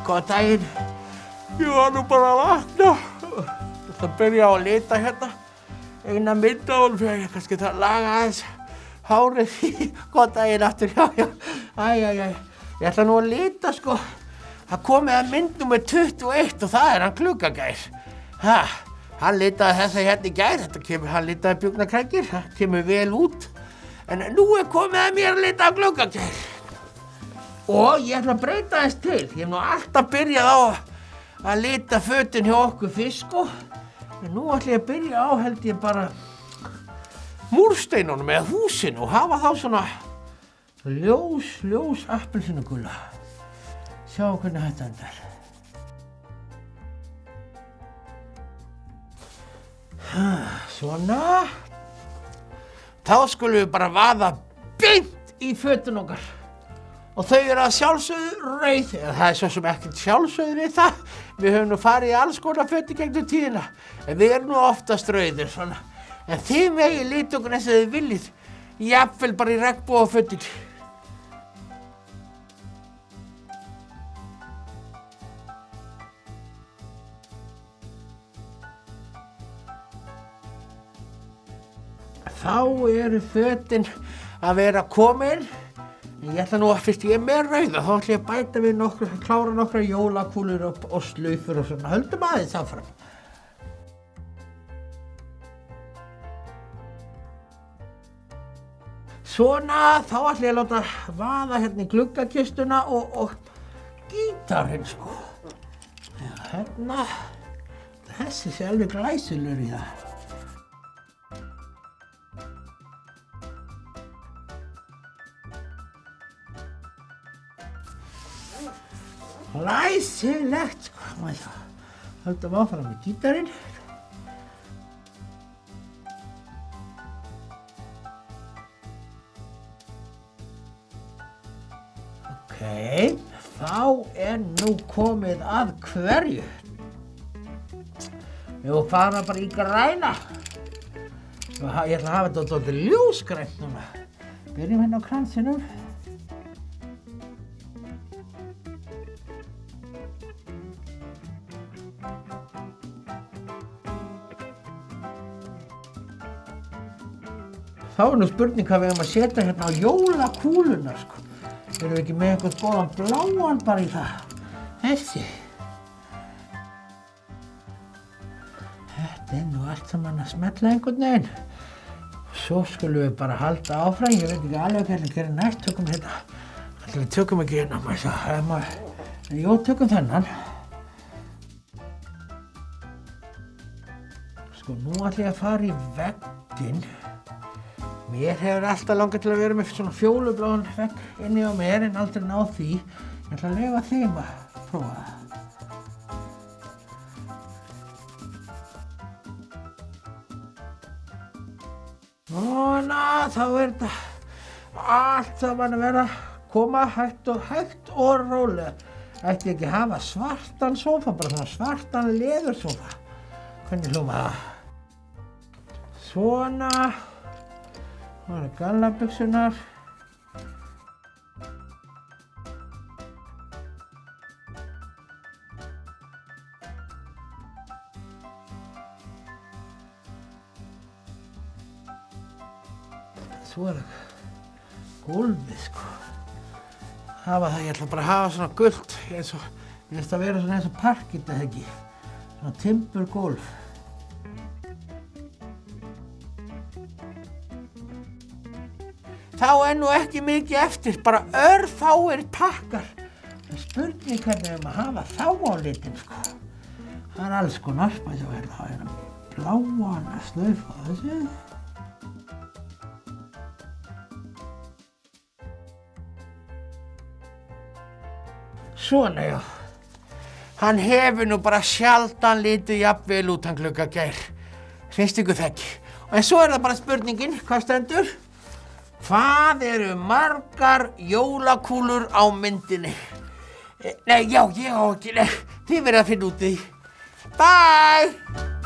Góðan daginn. Ég var nú bara að vakna. Það byrja á að lita hérna. Eina mynd á honum fyrir ég kannski það laga aðeins hárið. Góðan daginn aftur, já. Ég ætla nú að lita sko. Það komið að mynd númer 21 og það hann Gluggagær. Hann litaði þessa hérna í gær. Hann litaði Bjúgnakrækir. Það kemur vel út. En nú komið að mér að lita Gluggagær. Og ég ætla að breyta þess til. Ég hef nú alltaf byrjað á að lita fötin hjá okkur fyrst sko. En nú ætla ég að byrja á held ég bara múrsteinunum eða húsinu og hafa þá svona ljós appelsínugula. Sjá hvernig þetta endar. Svona. Þá skulum við bara vaða beint í fötin okkar. Og þau eru að sjálfsögðu rauð. Það er svo sem ekkert sjálfsögðu við það. Við höfum nú farið í alls konar föt í gegnum tíðina. En við erum nú oftast rauðir svona. En þið megið lita okkur eins og þið viljið. Jafnvel bara í regnbogafötin. Þá eru fötin að vera komin. Ég ætla nú að fyrst ég er með rauða, þá ætla ég að bæta við klára nokkra jólakúlur og slaufur og svona. Höldum aðeins áfram. Svona, þá ætla ég að láta vaða hérna í gluggakistuna og gítarinn sko. Já, hérna, þessi sé alveg glæsilegur í það. Glæsilegt sko. Höldum áfram með gítarinn. Ókei, þá nú komið að hverju. Við fara bara í græna. Ég ætla að hafa þetta dálítið ljósgrænt núna. Byrjum hérna á kransinum. Þá nú spurning hvað við eigum að setja hérna á jólakúluna sko. Erum við ekki með eitthvað góðan bláan bara í það? Þessi. Þetta nú allt saman að smetla einhvern veginn. Svo skulum við bara halda áfram. Ég veit ekki alveg hvernig gerir næst. Tökum þetta. Við tökum ekki hérna. Jó, tökum þennan. Sko, nú ætla ég að fara í vegginn. Mér hefur alltaf langað til að vera með svona fjólubláan vegg inni á mér en aldrei náð því. Ég ætla að leyfa þeim að prófa það. Svona, þá þetta allt saman að vera koma hægt og rólega. Ætti ekki að hafa svartan sófa, bara svona svartan leðursófa. Hvernig hljómar það? Svona. Það eru gallabuxurnar. Svo gólfið sko. Ég ætla bara að hafa svona gult eins og, ég ætla að vera svona eins og parkett eða ekki. Svona timburgólf. Þá nú ekki mikið eftir, bara örfáir pakkar. Það er spurning hvernig við hafa þá á litin sko. Það er alls konar, það er bláan að slaufa þessu. Svona já. Hann hefur nú bara sjaldan litið jafnvel út hann Gluggagær. Finnst ykkur það ekki? En svo það bara spurningin, hvað stendur? Hvað eru margar jólakúlur á myndinni? Nei, já, ég á ekki, þið verið að finna út í því. Bye!